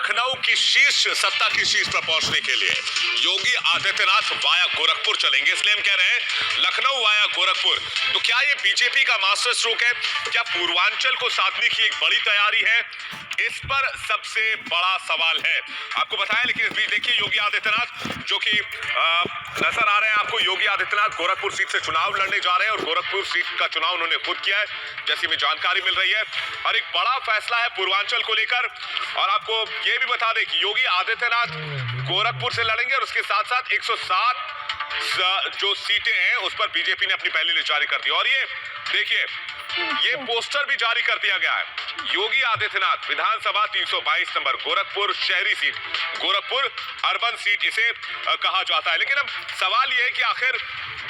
लखनऊ की शीर्ष सत्ता की शीर्ष पर पहुंचने के लिए योगी आदित्यनाथ वाया गोरखपुर चलेंगे। इसलिए हम कह रहे हैं लखनऊ वाया गोरखपुर। तो क्या ये बीजेपी का मास्टर स्ट्रोक है? क्या पूर्वांचल को साधने की एक बड़ी तैयारी है? इस पर सबसे बड़ा सवाल है। आपको बताएं, लेकिन इस बीच देखिए योगी आदित्यनाथ जो कि नजर आ रहे हैं आपको, योगी आदित्यनाथ गोरखपुर सीट से चुनाव लड़ने जा रहे हैं और गोरखपुर सीट का चुनाव उन्होंने खुद किया है, जैसी हमें जानकारी मिल रही है। और एक बड़ा फैसला है पूर्वांचल को लेकर। और आपको ये भी बता दें कि योगी आदित्यनाथ गोरखपुर से लड़ेंगे और उसके साथ साथ 107 जो सीटें हैं उस पर बीजेपी ने अपनी पहली लिस्ट जारी कर दी। और ये देखिए, ये पोस्टर भी जारी कर दिया गया है। योगी आदित्यनाथ विधानसभा 322 नंबर गोरखपुर शहरी सीट, गोरखपुर अर्बन सीट इसे कहा जाता है। लेकिन अब सवाल यह है कि आखिर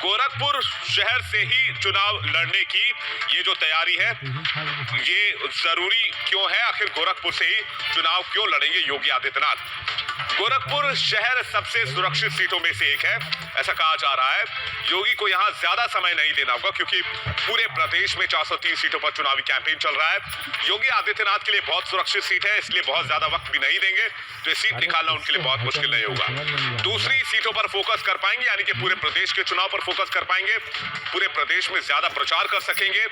गोरखपुर शहर से ही चुनाव लड़ने की ये जो तैयारी है ये जरूरी क्यों है? आखिर गोरखपुर से ही चुनाव क्यों लड़ेंगे योगी आदित्यनाथ? गोरखपुर शहर सबसे सुरक्षित सीटों में से एक है, ऐसा कहा जा रहा है। योगी को यहां ज्यादा समय नहीं देना होगा क्योंकि पूरे प्रदेश में 403 सीटों पर चुनावी कैंपेन चल रहा है। योगी आदित्यनाथ के लिए बहुत सुरक्षित सीट है, इसलिए बहुत ज्यादा वक्त भी नहीं देंगे, तो ये सीट निकालना उनके लिए बहुत मुश्किल नहीं होगा। दूसरी सीटों पर फोकस कर पाएंगे, यानी कि पूरे प्रदेश के चुनाव पर फोकस कर पाएंगे, पूरे प्रदेश में ज्यादा प्रचार कर सकेंगे।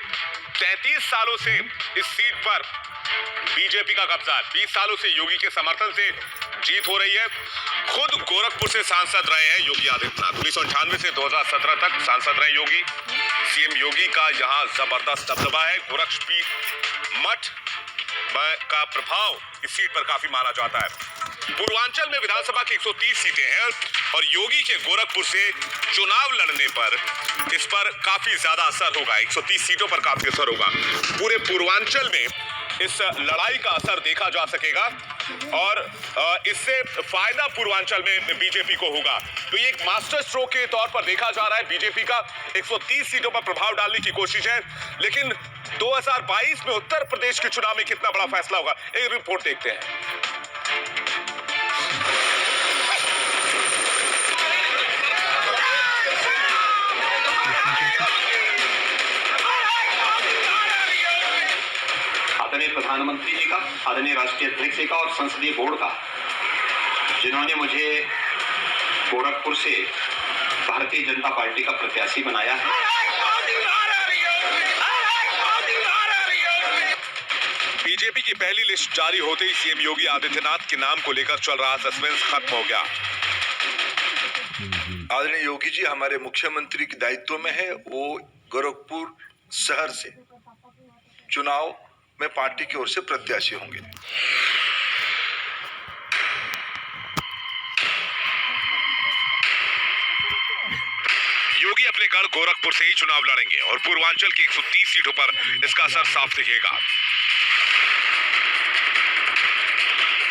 33 सालों से इस सीट पर बीजेपी का कब्जा है। 20 सालों से योगी के समर्थन से जीत हो रही है। खुद गोरखपुर से सांसद रहे हैं योगी आदित्यनाथ। 1998 से 2017 तक सांसद रहे योगी। सीएम योगी का यहां जबरदस्त दबदबा है। गोरक्षपीठ मठ का प्रभाव इस सीट पर काफी माना जाता है। पूर्वांचल में विधानसभा की 130 सीटें हैं और योगी के गोरखपुर से चुनाव लड़ने पर इस पर काफी ज्यादा असर होगा। 130 सीटों पर काफी असर होगा। पूरे पूर्वांचल में इस लड़ाई का असर देखा जा सकेगा और इससे फायदा पूर्वांचल में बीजेपी को होगा। तो ये एक मास्टर स्ट्रोक के तौर पर देखा जा रहा है। बीजेपी का 130 सीटों पर प्रभाव डालने की कोशिश है, लेकिन 2022 में उत्तर प्रदेश के चुनाव में कितना बड़ा फैसला होगा, एक रिपोर्ट देखते हैं। आदरणीय प्रधानमंत्री जी का, आदरणीय राष्ट्रीय अध्यक्ष जी का और संसदीय बोर्ड का, जिन्होंने मुझे गोरखपुर से भारतीय जनता पार्टी का प्रत्याशी बनाया है। बीजेपी की पहली लिस्ट जारी होते ही सीएम योगी आदित्यनाथ के नाम को लेकर चल रहा सस्पेंस खत्म हो गया। आदरणीय योगी जी हमारे मुख्यमंत्री के दायित्व में है। वो गोरखपुर शहर से चुनाव में पार्टी की ओर से प्रत्याशी होंगे। योगी अपने गढ़ गोरखपुर से ही चुनाव लड़ेंगे और पूर्वांचल की 130 सीटों पर इसका असर साफ दिखेगा।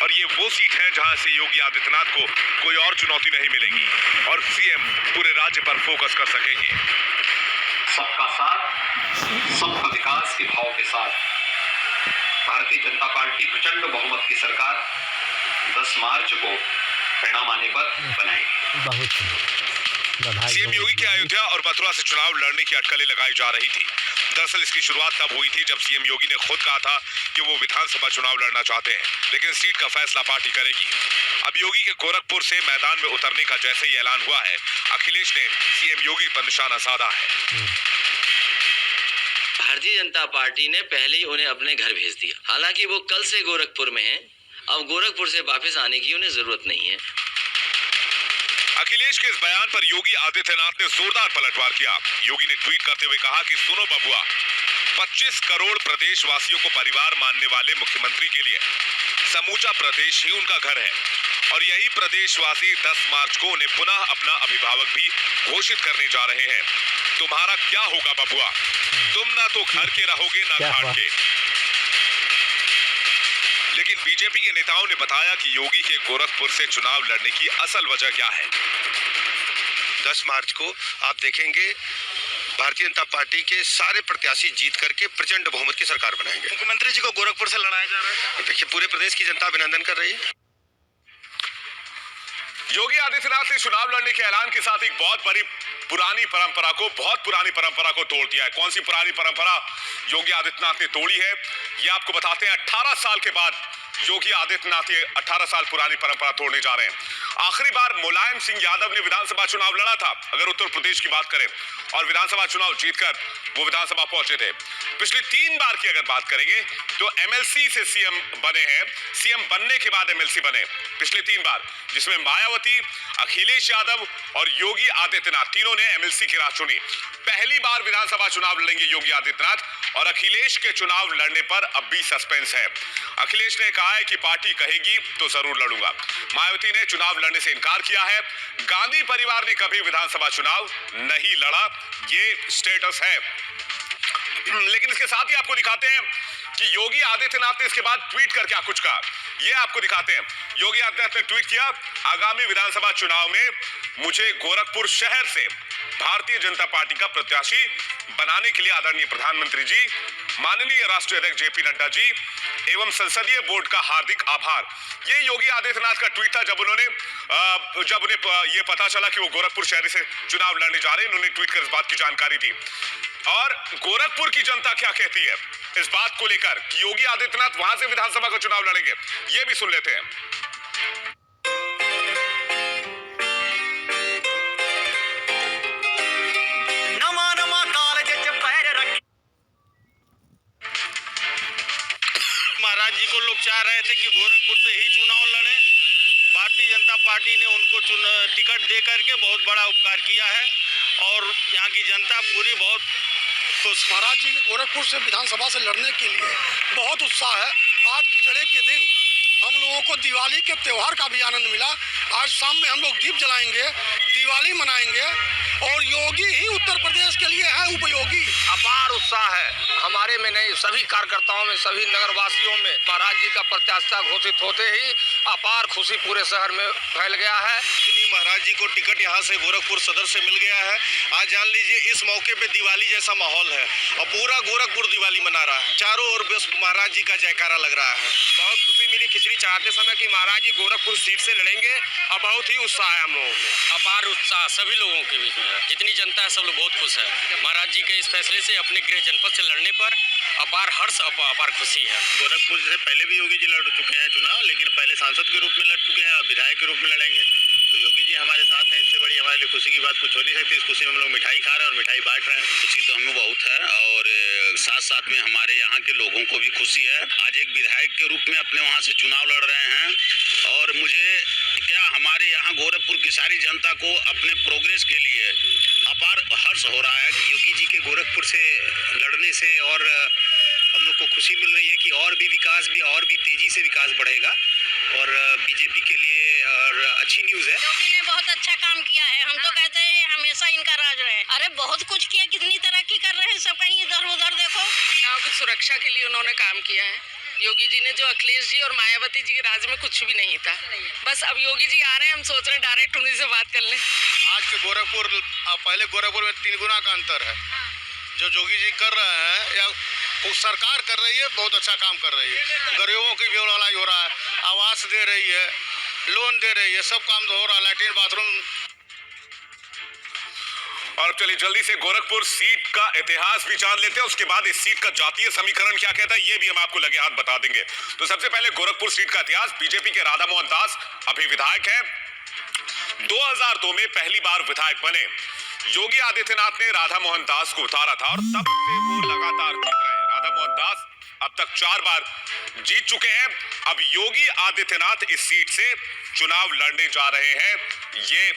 और ये वो सीट है जहां से योगी आदित्यनाथ को कोई और चुनौती नहीं मिलेगी और सीएम पूरे राज्य पर फोकस कर सकेंगे। सबका साथ, सबका विकास के भाव के साथ भारतीय जनता पार्टी प्रचंड बहुमत की सरकार 10 मार्च को परिणाम आने पर बनाएगी। सीएम योगी की अयोध्या और मथुरा से चुनाव लड़ने की अटकलें लगाई जा रही थी। दरअसल इसकी शुरुआत तब हुई थी जब सीएम योगी ने खुद कहा था कि वो विधानसभा चुनाव लड़ना चाहते हैं, लेकिन सीट का फैसला पार्टी करेगी। अब योगी के गोरखपुर से मैदान में उतरने का जैसे ही ऐलान हुआ है, अखिलेश ने सीएम योगी पर निशाना साधा है। भारतीय जनता पार्टी ने पहले ही उन्हें अपने घर भेज दिया। हालांकि वो कल से गोरखपुर में हैं। अब गोरखपुर से वापस आने की उन्हें जरूरत नहीं है। अखिलेश के इस बयान पर योगी आदित्यनाथ ने जोरदार पलटवार किया। योगी ने ट्वीट करते हुए कहा कि सुनो बबुआ, 25 करोड़ प्रदेशवासियों को परिवार मानने वाले मुख्यमंत्री के लिए समूचा प्रदेश ही उनका घर है और यही प्रदेशवासी 10 मार्च को उन्हें पुनः अपना अभिभावक भी घोषित करने जा रहे हैं। तुम्हारा क्या होगा बबुआ, तुम ना तो घर के रहोगे ना घाट के। लेकिन बीजेपी के नेताओं ने बताया कि योगी के गोरखपुर से चुनाव लड़ने की असल वजह क्या है। 10 मार्च को आप देखेंगे भारतीय जनता पार्टी के सारे प्रत्याशी जीत करके प्रचंड बहुमत की सरकार बनाएंगे। मुख्यमंत्री जी को गोरखपुर से लड़ाया जा रहा है। देखिए, पूरे प्रदेश की जनता अभिनंदन कर रही है। योगी आदित्यनाथ ने चुनाव लड़ने के ऐलान के साथ एक बहुत पुरानी परंपरा को तोड़ दिया है। कौन सी पुरानी परंपरा योगी आदित्यनाथ ने तोड़ी है, ये आपको बताते हैं। 18 साल के बाद योगी आदित्यनाथ ये 18 साल पुरानी परंपरा तोड़ने जा रहे हैं। आखिरी बार मुलायम सिंह यादव ने विधानसभा चुनाव लड़ा था, अगर उत्तर प्रदेश की बात करें, और विधानसभा चुनाव जीतकर वो विधानसभा पहुंचे थे। पिछली 3 बार की अगर बात करेंगे तो एमएलसी से सीएम बने हैं, सीएम बनने के बाद एमएलसी बने पिछले 3 बार, जिसमें मायावती, अखिलेश यादव और योगी आदित्यनाथ तीनों ने एमएलसी की राह चुनी। पहली बार विधानसभा चुनाव लड़ेंगे योगी आदित्यनाथ, और अखिलेश के चुनाव लड़ने पर अब भी सस्पेंस है। अखिलेश ने कहा है कि पार्टी कहेगी तो जरूर लड़ूंगा। मायावती ने चुनाव लड़ने से इनकार किया है। गांधी परिवार ने कभी विधानसभा चुनाव नहीं लड़ा, ये स्टेटस है। लेकिन इसके साथ ही आपको दिखाते हैं कि योगी आदित्यनाथ ने इसके बाद ट्वीट कर क्या कुछ कहा, ये आपको दिखाते हैं। योगी आदित्यनाथ ने ट्वीट किया, आगामी विधानसभा चुनाव में मुझे गोरखपुर शहर से भारतीय जनता पार्टी का प्रत्याशी बनाने के लिए आदरणीय प्रधानमंत्री जी, माननीय राष्ट्रीय अध्यक्ष जेपी नड्डा जी एवं संसदीय बोर्ड का हार्दिक आभार। ये योगी आदित्यनाथ का ट्वीट था जब उन्हें ये पता चला कि वो गोरखपुर शहर से चुनाव लड़ने जा रहे हैं। उन्होंने ट्वीट कर इस बात की जानकारी दी। और गोरखपुर की जनता क्या कहती है इस बात को लेकर कि योगी आदित्यनाथ वहां से विधानसभा का चुनाव लड़ेंगे, ये भी सुन लेते हैं। महाराज जी को लोग चाह रहे थे कि गोरखपुर से ही चुनाव लड़े। भारतीय जनता पार्टी ने उनको टिकट दे करके बहुत बड़ा उपकार किया है और यहाँ की जनता पूरी बहुत खुश। महाराज जी के गोरखपुर से विधानसभा से लड़ने के लिए बहुत उत्साह है। आज खिचड़े के दिन हम लोगों को दिवाली के त्योहार का भी आनंद मिला। आज शाम में हम लोग दीप जलाएंगे, दिवाली मनाएंगे और योगी ही उत्तर प्रदेश के लिए है उपयोगी। अपार उत्साह है हमारे में नहीं, सभी कार्यकर्ताओं में, सभी नगरवासियों में। महाराज जी का प्रत्याशिता घोषित होते ही अपार खुशी पूरे शहर में फैल गया है। इसलिए महाराज जी को टिकट यहाँ से गोरखपुर सदर से मिल गया है। आज जान लीजिए इस मौके पे दिवाली जैसा माहौल है और पूरा गोरखपुर दिवाली मना रहा है। चारों ओर बस महाराज जी का जयकारा लग रहा है। बहुत खुशी मिली खिचड़ी चाहते समय कि महाराज जी गोरखपुर सीट से लड़ेंगे और बहुत ही उत्साह है हम लोगों में। अपार उत्साह सभी लोगों के बीच में है। जितनी जनता है सब लोग बहुत खुश है। महाराज जी के इस फैसले से अपने गृह जनपद से लड़ने पर अपार हर्ष, अपार खुशी है। गोरखपुर से पहले भी योगी जी लड़ चुके हैं चुनाव, लेकिन पहले सांसद के रूप में लड़ चुके हैं, अब विधायक के रूप में लड़ेंगे। तो योगी जी हमारे साथ हैं, इससे बड़ी हमारे लिए खुशी की बात कुछ हो नहीं सकती। इस खुशी में हम लोग मिठाई खा रहे हैं और मिठाई बांट रहे हैं। खुशी तो हमें बहुत है और साथ साथ में हमारे यहाँ के लोगों को भी खुशी है। आज एक विधायक के रूप में अपने वहाँ से चुनाव लड़ रहे हैं और मुझे क्या हमारे यहाँ गोरखपुर की सारी जनता को अपने प्रोग्रेस के लिए अपार हर्ष हो रहा है कि योगी जी के गोरखपुर से लड़ने से और हम लोग को खुशी मिल रही है कि और भी विकास भी और भी तेजी से विकास बढ़ेगा और बीजेपी के लिए और अच्छी न्यूज़ है। योगी ने बहुत अच्छा काम किया है। हम तो कहते हैं हमेशा इनका राज रहे। अरे बहुत कुछ किया, कितनी तरक्की कर रहे हैं सब, कहीं इधर उधर देखो। गाँव की सुरक्षा के लिए उन्होंने काम किया है। योगी जी ने जो अखिलेश जी और मायावती जी के राज में कुछ भी नहीं था। बस अब योगी जी आ रहे हैं, हम सोच रहे हैं डायरेक्ट उन्हीं से बात कर लें। आज के गोरखपुर पहले गोरखपुर में 3 गुना का अंतर है। जो योगी जी कर रहे हैं या सरकार कर रही है, बहुत अच्छा काम कर रही है। गरीबों की भी भलाई हो रहा है, आवास दे रही है, लोन दे रही है, सब काम तो हो रहा है, लैट्रिन बाथरूम। और चलिए जल्दी से गोरखपुर सीट का इतिहास भी जान लेते हैं, उसके बाद इस सीट का जातीय समीकरण क्या कहता है ये भी हम आपको लगे हाथ बता देंगे। तो सबसे पहले गोरखपुर सीट का इतिहास। बीजेपी के राधा मोहन दास अभी विधायक हैं, 2002 में पहली बार विधायक बने। योगी आदित्यनाथ ने राधा मोहन दास को उतारा था और तब से वो लगातार जीत रहे हैं। राधा मोहन दास अब तक 4 बार जीत चुके हैं। अब योगी आदित्यनाथ इस सीट से चुनाव लड़ने जा रहे हैं। ये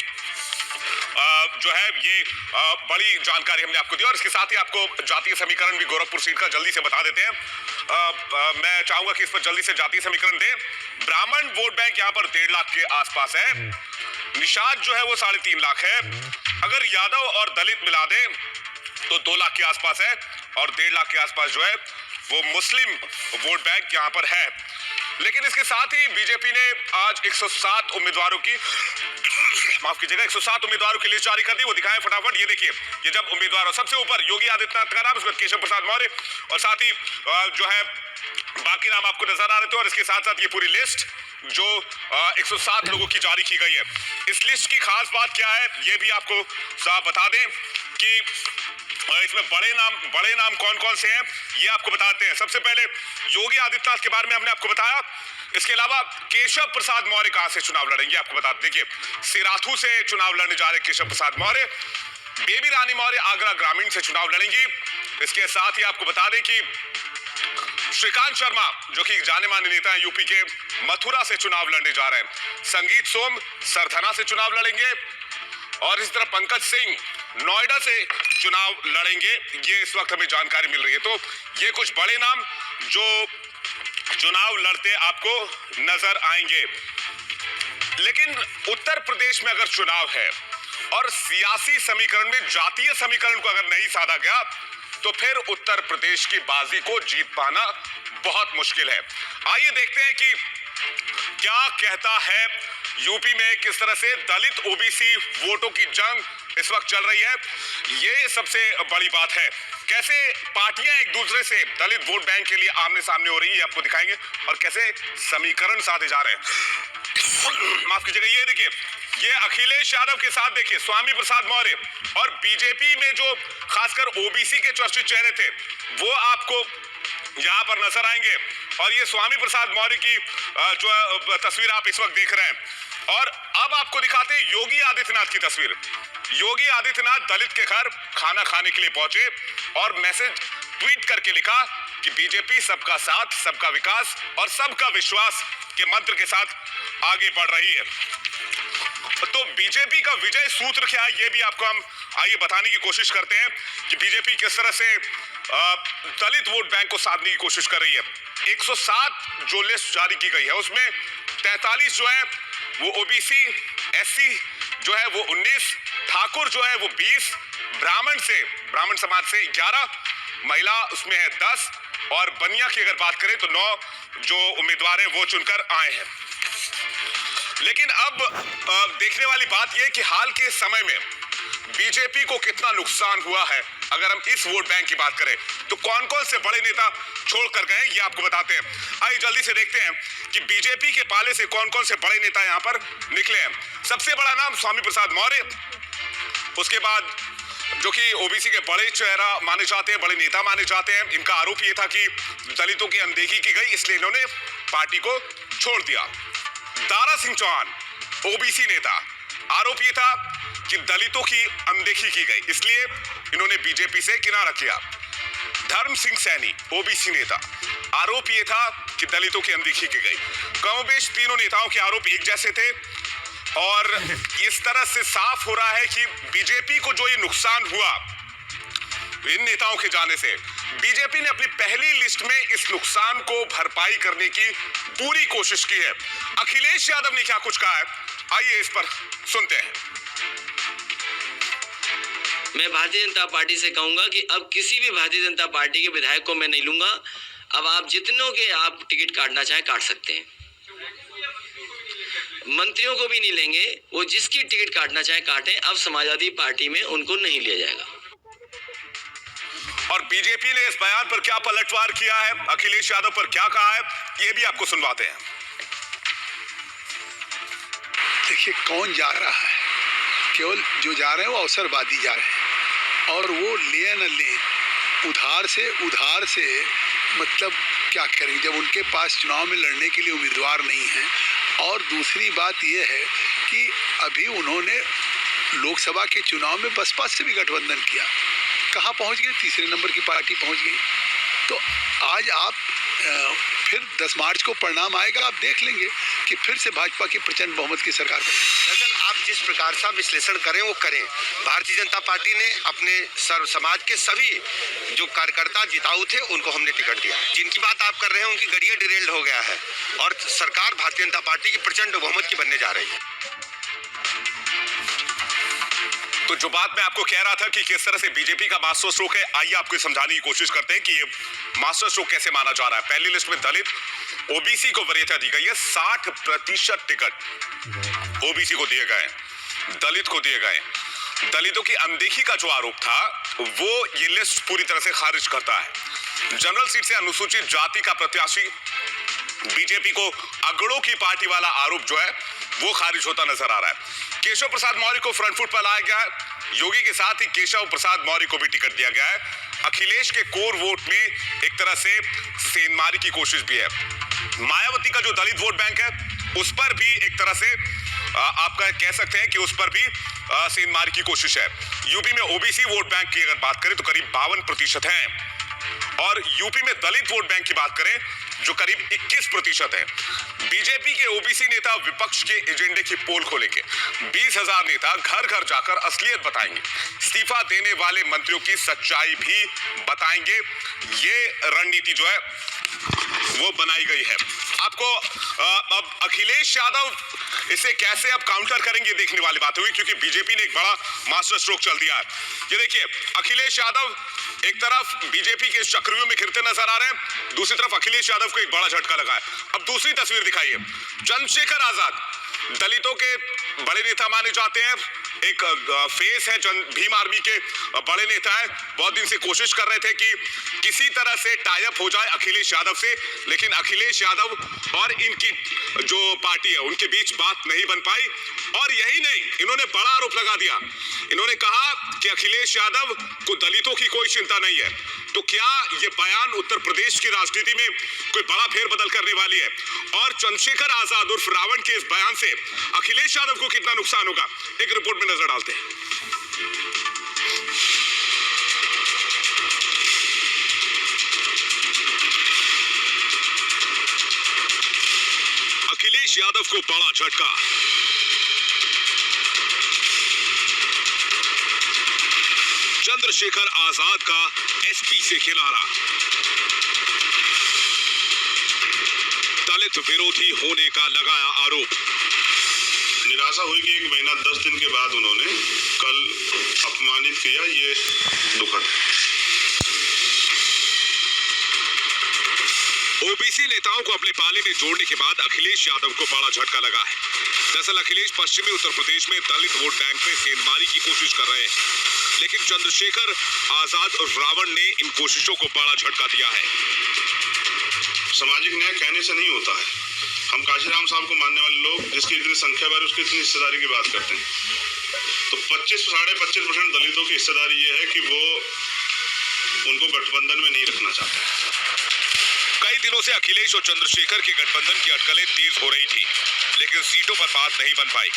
जो है ये बड़ी जानकारी हमने आपको दी और इसके साथ ही आपको जातीय समीकरण भी गोरखपुर सीट का जल्दी से बता देते हैं। मैं चाहूंगा कि इस पर जल्दी से जातीय समीकरण दे। ब्राह्मण वोट बैंक यहाँ पर 1.5 लाख के आसपास है। निषाद जो है वो 3.5 लाख है। अगर यादव और दलित मिला दें तो 2 लाख के आसपास है और 1.5 लाख के आसपास जो है वो मुस्लिम वोट बैंक यहाँ पर है। लेकिन इसके साथ ही बीजेपी ने आज 107 उम्मीदवारों की माफ कीजिएगा 107 उम्मीदवारों की लिस्ट जारी कर दी। वो दिखाएं फटाफट। ये देखिए, ये जब उम्मीदवारों सबसे ऊपर योगी आदित्यनाथ का नाम, उसके बाद केशव प्रसाद मौर्य और साथ ही जो है बाकी नाम आपको नजर आ रहे थे। और इसके साथ साथ ये पूरी लिस्ट जो 107 लोगों की जारी की गई है। इस लिस्ट की खास बात क्या है ये भी आपको साफ बता दें कि इसमें बड़े नाम कौन कौन से हैं ये आपको बताते हैं। सबसे पहले योगी आदित्यनाथ के बारे में हमने आपको बताया इसके अलावा केशव प्रसाद मौर्य कहां से चुनाव लड़ेंगे आपको बता दें। देखिए, सिराथू से चुनाव लड़ने जा रहे केशव प्रसाद मौर्य। बेबी रानी मौर्य आगरा ग्रामीण से चुनाव लड़ेंगी। इसके साथ ही आपको बता दें कि श्रीकांत शर्मा जो कि जाने माने नेता हैं यूपी के, मथुरा से चुनाव लड़ने जा रहे हैं। संगीत सोम सरथना से चुनाव लड़ेंगे और इस तरह पंकज सिंह नोएडा से चुनाव लड़ेंगे। ये इस वक्त हमें जानकारी मिल रही है। तो ये कुछ बड़े नाम जो चुनाव लड़ते आपको नजर आएंगे। लेकिन उत्तर प्रदेश में अगर चुनाव है और सियासी समीकरण में जातीय समीकरण को अगर नहीं साधा गया तो फिर उत्तर प्रदेश की बाजी को जीत पाना बहुत मुश्किल है। आइए देखते हैं कि क्या कहता है यूपी में, किस तरह से दलित ओबीसी वोटों की जंग इस वक्त चल रही है। ये सबसे बड़ी बात है। कैसे पार्टियां एक दूसरे से दलित वोट बैंक के लिए आमने सामने हो रही है, आपको दिखाएंगे, और कैसे समीकरण साधे जा रहे हैं। माफ कीजिएगा, ये देखिए, ये अखिलेश यादव के साथ देखिए स्वामी प्रसाद मौर्य, और बीजेपी में जो खासकर ओबीसी के चर्चित चेहरे थे वो आपको यहां पर नजर आएंगे। और ये स्वामी प्रसाद मौर्य की जो तस्वीर आप इस वक्त देख रहे हैं। और अब आपको दिखाते हैं योगी आदित्यनाथ की तस्वीर। योगी आदित्यनाथ दलित के घर खाना खाने के लिए पहुंचे और मैसेज ट्वीट करके लिखा कि बीजेपी सबका साथ, सबका विकास और सबका विश्वास के मंत्र के साथ आगे बढ़ रही है। तो बीजेपी का विजय सूत्र क्या है, ये भी आपको हम आइए बताने की कोशिश करते हैं कि बीजेपी किस तरह से दलित वोट बैंक को साधने की कोशिश कर रही है। 107 जो लिस्ट जारी की गई है उसमें 43 जो है वो ओबीसी, एससी जो है वो 19, ठाकुर जो है वो 20, ब्राह्मण समाज से 11, महिला उसमें है 10, और बनिया की अगर बात करें तो 9 जो उम्मीदवार हैं वो चुनकर आए हैं। लेकिन अब देखने वाली बात यह है कि हाल के समय में बीजेपी को कितना नुकसान हुआ है। अगर हम इस वोट बैंक की बात करें तो कौन कौन से बड़े नेता छोड़ कर गए ये आपको बताते हैं। आइए जल्दी से देखते हैं कि बीजेपी के पाले से कौन कौन से बड़े नेता यहां पर निकले हैं। सबसे बड़ा नाम स्वामी प्रसाद मौर्य, उसके बाद जो कि ओबीसी के बड़े चेहरा माने जाते हैं, बड़े नेता माने जाते हैं। इनका आरोप यह था कि दलितों की अनदेखी की गई, इसलिए इन्होंने पार्टी को छोड़ दिया। दारा सिंह चौहान ओबीसी नेता, आरोप यह था कि दलितों की अनदेखी की गई, इसलिए इन्होंने बीजेपी से किनारा किया। धर्म सिंह सैनी ओबीसी नेता, आरोप यह था कि दलितों की अनदेखी की गई। कमोबेश तीनों नेताओं के आरोप एक जैसे थे और इस तरह से साफ हो रहा है कि बीजेपी को जो ये नुकसान हुआ इन नेताओं के जाने से, बीजेपी ने अपनी पहली लिस्ट में इस नुकसान को भरपाई करने की पूरी कोशिश की है। अखिलेश यादव ने क्या कुछ कहा है, आइए इस पर सुनते हैं। मैं भारतीय जनता पार्टी से कहूंगा कि अब किसी भी भारतीय जनता पार्टी के विधायक को मैं नहीं लूंगा। अब आप जितनों के आप टिकट काटना चाहें काट सकते हैं, मंत्रियों को भी नहीं लेंगे, वो जिसकी टिकट काटना चाहे काटें। अब समाजवादी पार्टी में उनको नहीं लिया जाएगा। और बीजेपी ने इस बयान पर क्या पलटवार किया है, अखिलेश यादव पर क्या कहा है, ये भी आपको सुनवाते हैं। देखिए कौन जा रहा है, केवल जो जा रहे हैं वो अवसरवादी जा रहे हैं, और वो ले न ले उधार से मतलब क्या करेंगे जब उनके पास चुनाव में लड़ने के लिए उम्मीदवार नहीं है। और दूसरी बात यह है कि अभी उन्होंने लोकसभा के चुनाव में बसपा से भी गठबंधन किया, कहाँ पहुंच गए, तीसरे नंबर की पार्टी पहुंच गई। तो आज आप फिर 10 मार्च को परिणाम आएगा, आप देख लेंगे कि फिर से भाजपा की प्रचंड बहुमत की सरकार बनेगी। दरअसल आप जिस प्रकार से विश्लेषण करें वो करें, भारतीय जनता पार्टी ने अपने सर्व समाज के सभी जो कार्यकर्ता जिताऊ थे उनको हमने टिकट दिया। जिनकी बात आप कर रहे हैं उनकी गड़िया डिरेल्ड हो गया है और सरकार भारतीय जनता पार्टी की प्रचंड बहुमत की बनने जा रही है। तो जो बात मैं आपको कह रहा था कि किस तरह से बीजेपी का मास्टर स्ट्रोक है, आइए आपको समझाने की कोशिश करते हैं कि ये मास्टर स्ट्रोक कैसे माना जा रहा है। पहली लिस्ट में दलित ओबीसी को वरीयता दी गई है, 60% टिकट ओबीसी को दिए गए, दलित को दिए गए। दलितों की अनदेखी का जो आरोप था वो ये लिस्ट पूरी तरह से खारिज करता है। जनरल सीट से अनुसूचित जाति का प्रत्याशी बीजेपी को अगड़ों की पार्टी वाला आरोप जो है वो खारिज होता नजर आ रहा है। केशव प्रसाद मौर्य को फ्रंट फुट पर लाया गया है। योगी के साथ ही केशव प्रसाद मौर्य को भी टिकट दिया गया है। अखिलेश के कोर वोट में एक तरह से सेंधमारी की कोशिश भी है। मायावती का जो दलित वोट बैंक है उस पर भी एक तरह से आप कह सकते हैं कि उस पर भी सेंधमार की कोशिश है। यूपी में ओबीसी वोट बैंक की अगर बात करें तो करीब 52% है, और यूपी में दलित वोट बैंक की बात करें जो करीब 21% है। बीजेपी के ओबीसी नेता विपक्ष के एजेंडे की पोल खोलेंगे। 20,000 नेता घर घर जाकर असलियत बताएंगे, इस्तीफा देने वाले मंत्रियों की सच्चाई भी बताएंगे। ये रणनीति जो है वो बनाई गई है। आपको अब अखिलेश यादव इसे कैसे अब काउंटर करेंगे देखने वाली बात हुई, क्योंकि बीजेपी ने एक बड़ा मास्टर स्ट्रोक चल दिया है। ये देखिए, अखिलेश यादव एक तरफ बीजेपी के चक्रव्यूह में घिरते नजर आ रहे हैं, दूसरी तरफ अखिलेश यादव को एक बड़ा झटका लगा है। अब दूसरी तस्वीर दिखाइए, चंद्रशेखर आजाद दलितों के बड़े नेता माने जाते हैं, एक फेस है, भीम आर्मी के बड़े नेता है। बहुत दिन से कोशिश कर रहे थे कि किसी तरह से टाई अप हो जाए अखिलेश यादव से, लेकिन अखिलेश यादव और इनकी जो पार्टी है उनके बीच बात नहीं बन पाई। और यही नहीं, इन्होंने बड़ा आरोप लगा दिया। इन्होंने कहा कि अखिलेश यादव को दलितों की कोई चिंता नहीं है। तो क्या ये बयान उत्तर प्रदेश की राजनीति में कोई बड़ा फेरबदल करने वाली है? और चंद्रशेखर आजाद उर्फ रावण के इस बयान से अखिलेश यादव को कितना नुकसान होगा, एक रिपोर्ट में नजर डालते हैं। अखिलेश यादव को बड़ा झटका। चंद्रशेखर आजाद का एसपी से खिलारा, दलित विरोधी होने का लगाया आरोप। निराशा हुई कि 1 महीना 10 दिन के बाद उन्होंने कल अपमानित किया, ये दुखद है। ओबीसी नेताओं को अपने पाले में जोड़ने के बाद अखिलेश यादव को बड़ा झटका लगा है। दरअसल अखिलेश पश्चिमी उत्तर प्रदेश में दलित वोट बैंक में सेंधमारी की कोशिश कर रहे हैं, लेकिन चंद्रशेखर आजाद और रावण ने इन कोशिशों को बड़ा झटका दिया है। सामाजिक न्याय कहने से नहीं होता है। हम काशीराम साहब को मानने वाले लोग जिसकी इतनी संख्या बार उसकी इतनी हिस्सेदारी की बात करते हैं, तो 25-25% दलितों की हिस्सेदारी ये है कि वो उनको गठबंधन में नहीं रखना चाहते। कई दिनों से अखिलेश और चंद्रशेखर के गठबंधन की अटकलें तेज हो रही थी, लेकिन सीटों पर बात नहीं बन पाई।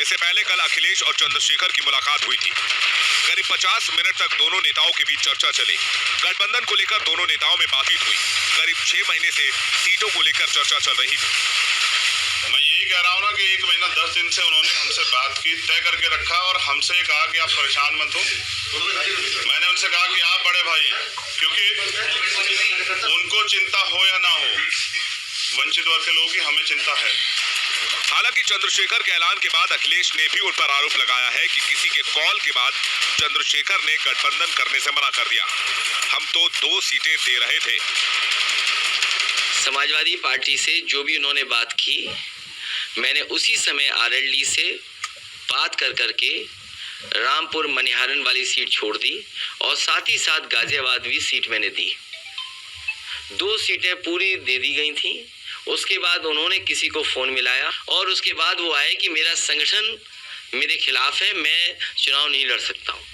इससे पहले कल अखिलेश और चंद्रशेखर की मुलाकात हुई थी। करीब 50 मिनट तक दोनों नेताओं के बीच चर्चा चली। गठबंधन को लेकर दोनों नेताओं में बातचीत हुई। करीब 6 महीने से सीटों को लेकर चर्चा चल रही थी। मैं यही कह रहा हूँ ना कि 1 महीना 10 दिन से उन्होंने हमसे बात की, तय करके रखा और हमसे ये कहा कि आप परेशान मत हो। मैंने उनसे कहा कि आप बड़े भाई, क्योंकि उनको चिंता हो या ना हो, वंचित वर्ग के लोगों की हमें चिंता है। हालांकि चंद्रशेखर के ऐलान के बाद अखिलेश ने भी उन पर आरोप लगाया है कि किसी के कॉल के बाद चंद्रशेखर ने गठबंधन करने से मना कर दिया। हम तो 2 सीटें दे रहे थे। समाजवादी पार्टी से जो भी उन्होंने बात की, मैंने उसी समय आरएलडी से बात करके रामपुर मनिहारन वाली सीट छोड़ दी और साथ ही साथ गाजियाबाद भी सीट मैंने दी। 2 सीटें पूरी दे दी गई थी। उसके बाद उन्होंने किसी को फ़ोन मिलाया और उसके बाद वो आए कि मेरा संगठन मेरे खिलाफ है, मैं चुनाव नहीं लड़ सकता हूँ।